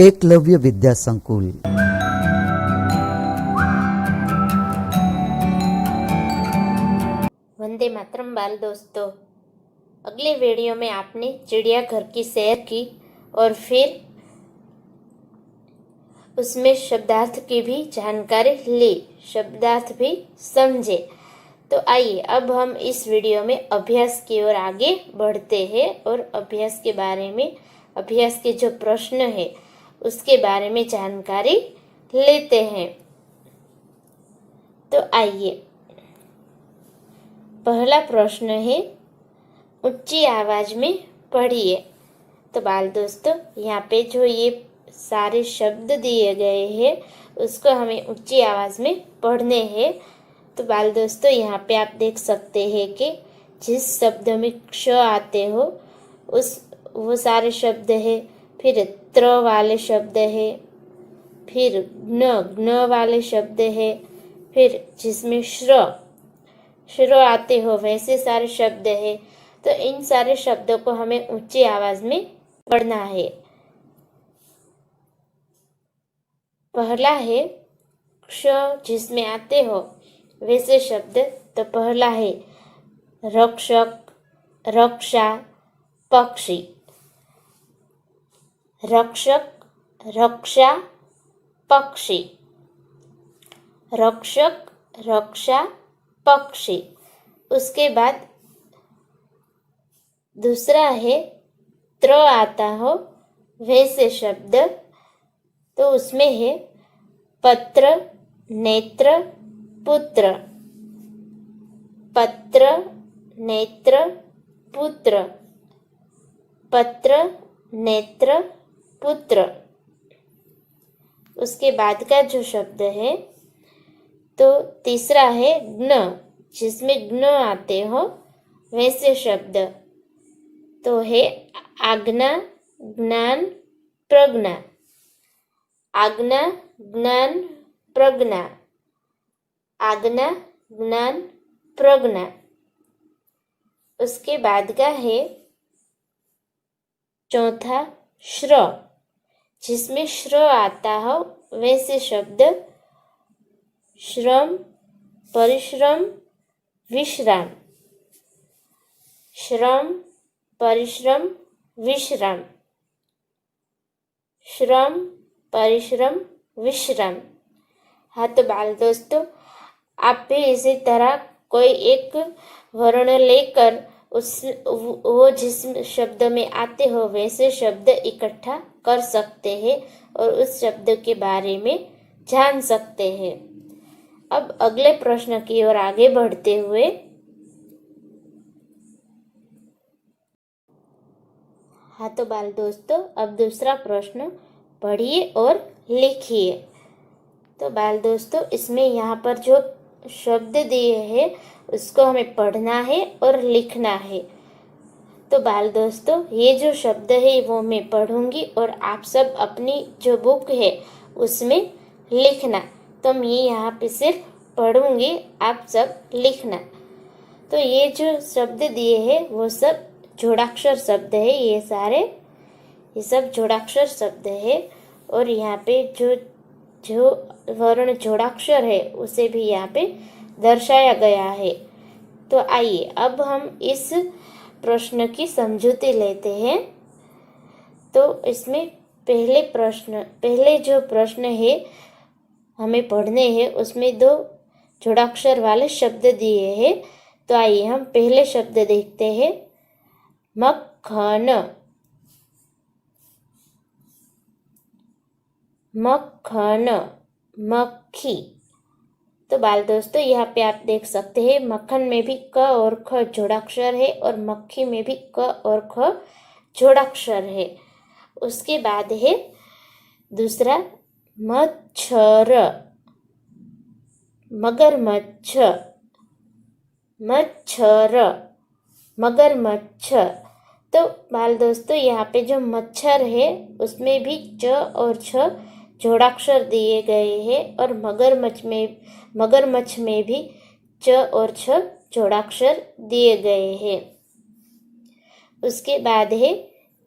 एकलव्य विद्या संकुल। वंदे मातरम बाल दोस्तों, अगले वीडियो में आपने चिड़ियाघर की सैर की और फिर उसमें शब्दार्थ की भी जानकारी ली, शब्दार्थ भी समझे। तो आइए अब हम इस वीडियो में अभ्यास की ओर आगे बढ़ते हैं और अभ्यास के बारे में, अभ्यास के जो प्रश्न है उसके बारे में जानकारी लेते हैं। तो आइए, पहला प्रश्न है, ऊंची आवाज में पढ़िए। तो बाल दोस्तों, यहाँ पे जो ये सारे शब्द दिए गए हैं उसको हमें ऊंची आवाज में पढ़ने हैं। तो बाल दोस्तों, यहाँ पे आप देख सकते हैं कि जिस शब्द में क्ष आते हो वो सारे शब्द है, फिर त्र वाले शब्द है, फिर ज्ञ वाले शब्द है, फिर जिसमें श्र आते हो वैसे सारे शब्द है। तो इन सारे शब्दों को हमें ऊंची आवाज में पढ़ना है। पहला है क्ष, जिसमें आते हो वैसे शब्द। तो पहला है रक्षक, रक्षा, पक्षी। रक्षक, रक्षा, पक्षी। रक्षक, रक्षा, पक्षी। उसके बाद दूसरा है त्र आता हो वैसे शब्द। तो उसमें है पत्र, नेत्र, पुत्र। पत्र, नेत्र, पुत्र। पत्र, नेत्र, पुत्र। उसके बाद का जो शब्द है तो तीसरा है ज्ञ, जिसमें ज्ञ आते हो वैसे शब्द। तो है आज्ञा, ज्ञान, प्रज्ञा। आज्ञा, ज्ञान, प्रज्ञा। आज्ञा, ज्ञान, प्रज्ञा। उसके बाद का है चौथा श्र, जिसमें श्र आता हो वैसे शब्द। श्रम, परिश्रम, विश्राम। श्रम, परिश्रम, विश्राम। श्रम, परिश्रम, विश्राम। हाँ, तो बाल दोस्तों, आप भी इसी तरह कोई एक वर्ण लेकर वो जिस शब्द में आते हो वैसे शब्द इकट्ठा कर सकते हैं और उस शब्द के बारे में जान सकते हैं। अब अगले प्रश्न की ओर आगे बढ़ते हुए, हाँ तो बाल दोस्तों, अब दूसरा प्रश्न पढ़िए और लिखिए। तो बाल दोस्तों, इसमें यहाँ पर जो शब्द दिए हैं उसको हमें पढ़ना है और लिखना है। तो बाल दोस्तों, ये जो शब्द है वो मैं पढ़ूंगी और आप सब अपनी जो बुक है उसमें लिखना। तो मैं यहाँ पे सिर्फ पढ़ूंगी, आप सब लिखना। तो ये जो शब्द दिए हैं वो सब जोड़ाक्षर शब्द है, ये सब जोड़ाक्षर शब्द है। और यहाँ पे जो वर्ण जोड़ाक्षर है उसे भी यहाँ पे दर्शाया गया है। तो आइए अब हम इस प्रश्न की समझूती लेते हैं। तो इसमें पहले जो प्रश्न है हमें पढ़ने हैं उसमें 2 जोड़ाक्षर वाले शब्द दिए हैं। तो आइए हम पहले शब्द देखते हैं, मक्खन। मक्खन, मक्खी। तो बाल दोस्तों, यहाँ पे आप देख सकते हैं मक्खन में भी क और ख जोड़ाक्षर है और मक्खी में भी क और ख जोड़ाक्षर है। उसके बाद है दूसरा मच्छर, मगरमच्छ। मच्छर, मगरमच्छ। तो बाल दोस्तों, यहाँ पे जो मच्छर है उसमें भी च और छ जोड़ाक्षर दिए गए हैं और मगरमच्छ में भी च और छ जोड़ाक्षर दिए गए हैं। उसके बाद है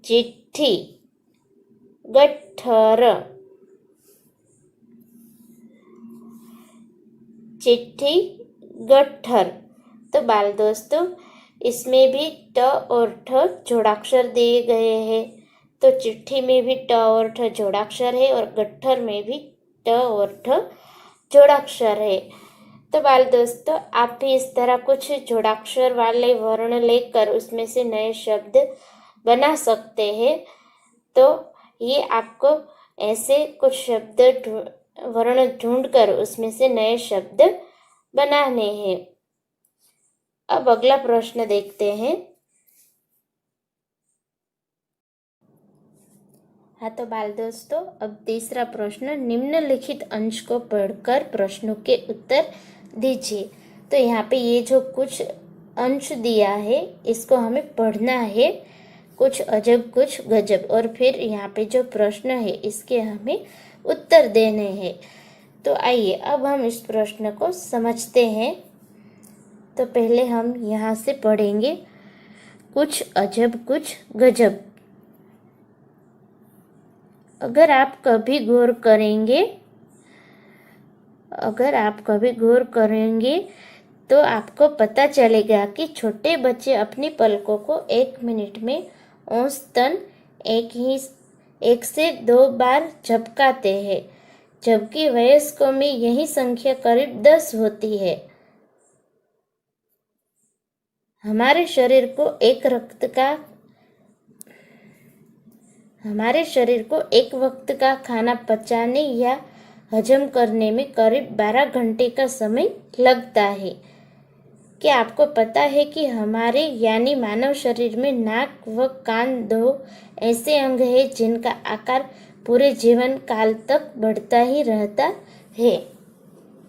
चिट्ठी, गट्ठर, चिट्ठी गट्ठर। तो बाल दोस्तों इसमें भी ट और ठ जोड़ाक्षर दिए गए हैं। तो चिट्ठी में भी ट और ठ जोड़ाक्षर है और गट्ठर में भी ट और ठ जोड़ाक्षर है। तो बाल दोस्तों आप भी इस तरह कुछ जोड़ाक्षर वाले वर्ण लेकर उसमें से नए शब्द बना सकते हैं। तो ये आपको ऐसे कुछ शब्द वर्ण ढूंढकर उसमें से नए शब्द बनाने हैं। अब अगला प्रश्न देखते हैं। हाँ तो बाल दोस्तों अब तीसरा प्रश्न, निम्नलिखित अंश को पढ़कर प्रश्नों के उत्तर दीजिए। तो यहाँ पे ये जो कुछ अंश दिया है इसको हमें पढ़ना है, कुछ अजब कुछ गजब, और फिर यहाँ पे जो प्रश्न है इसके हमें उत्तर देने हैं। तो आइए अब हम इस प्रश्न को समझते हैं। तो पहले हम यहाँ से पढ़ेंगे, कुछ अजब कुछ गजब। अगर आप कभी गौर करेंगे तो आपको पता चलेगा कि छोटे बच्चे अपनी पलकों को 1 मिनट में औसतन 1 से 2 बार झपकाते हैं, जबकि वयस्कों में यही संख्या करीब 10 होती है। हमारे शरीर को एक वक्त का खाना पचाने या हजम करने में करीब 12 घंटे का समय लगता है। क्या आपको पता है कि हमारे यानी मानव शरीर में नाक व कान 2 ऐसे अंग हैं जिनका आकार पूरे जीवन काल तक बढ़ता ही रहता है।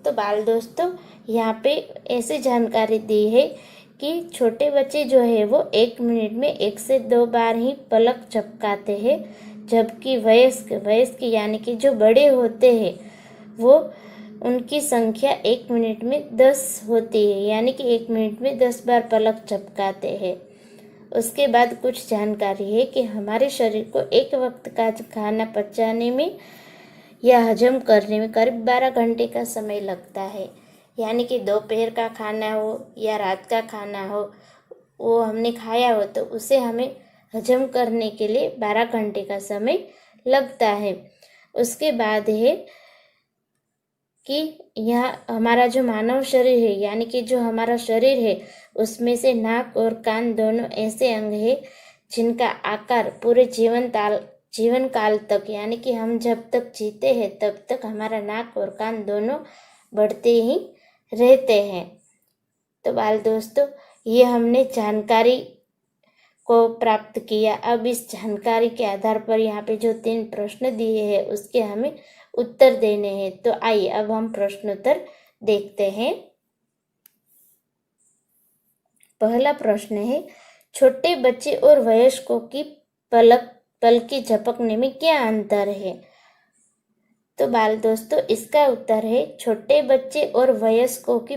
तो बाल दोस्तों यहाँ पे ऐसी जानकारी दी है कि छोटे बच्चे जो है वो 1 मिनट में 1 से 2 बार ही पलक झपकाते हैं, जबकि वयस्क यानी कि जो बड़े होते हैं वो उनकी संख्या 1 मिनट में 10 होती है, यानी कि 1 मिनट में 10 बार पलक झपकाते हैं। उसके बाद कुछ जानकारी है कि हमारे शरीर को एक वक्त का खाना पचाने में या हजम करने में करीब 12 घंटे का समय लगता है, यानी कि दोपहर का खाना हो या रात का खाना हो, वो हमने खाया हो तो उसे हमें हजम करने के लिए 12 घंटे का समय लगता है। उसके बाद है कि यह हमारा जो मानव शरीर है यानी कि जो हमारा शरीर है उसमें से नाक और कान दोनों ऐसे अंग है जिनका आकार पूरे जीवन काल तक यानी कि हम जब तक जीते हैं तब तक हमारा नाक और कान दोनों बढ़ते ही रहते हैं। तो बाल दोस्तों ये हमने जानकारी को प्राप्त किया। अब इस जानकारी के आधार पर यहाँ पे जो 3 प्रश्न दिए हैं उसके हमें उत्तर देने हैं। तो आइए अब हम प्रश्नोत्तर देखते हैं। पहला प्रश्न है, छोटे बच्चे और वयस्कों की पलकें झपकने में क्या अंतर है? तो बाल दोस्तों इसका उत्तर है, छोटे बच्चे और वयस्कों की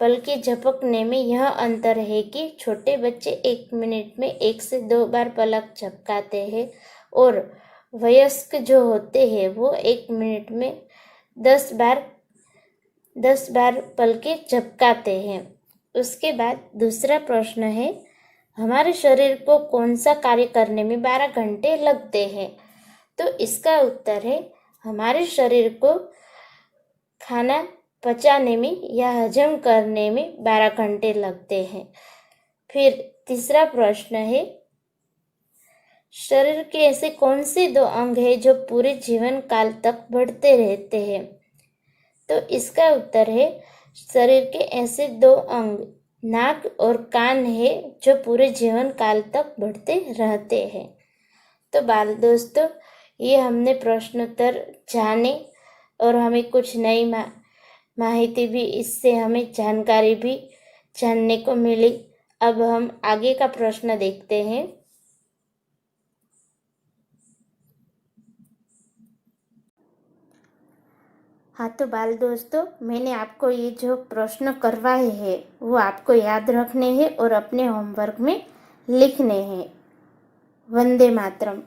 पलकें झपकने में यह अंतर है कि छोटे बच्चे 1 मिनट में 1 से 2 बार पलक झपकाते हैं और वयस्क जो होते हैं वो 1 मिनट में 10 बार पलकें झपकाते हैं। उसके बाद दूसरा प्रश्न है, हमारे शरीर को कौन सा कार्य करने में 12 घंटे लगते हैं? तो इसका उत्तर है, हमारे शरीर को खाना पचाने में या हजम करने में 12 घंटे लगते हैं। फिर तीसरा प्रश्न है, शरीर के ऐसे कौन से 2 अंग हैं जो पूरे जीवन काल तक बढ़ते रहते हैं? तो इसका उत्तर है, शरीर के ऐसे 2 अंग नाक और कान है जो पूरे जीवन काल तक बढ़ते रहते हैं। तो बाल दोस्तों ये हमने प्रश्नोत्तर जाने और हमें कुछ नई माहिती भी, इससे हमें जानकारी भी जानने को मिली। अब हम आगे का प्रश्न देखते हैं। हाँ तो बाल दोस्तों मैंने आपको ये जो प्रश्न करवाए हैं वो आपको याद रखने हैं और अपने होमवर्क में लिखने हैं। वंदे मातरम।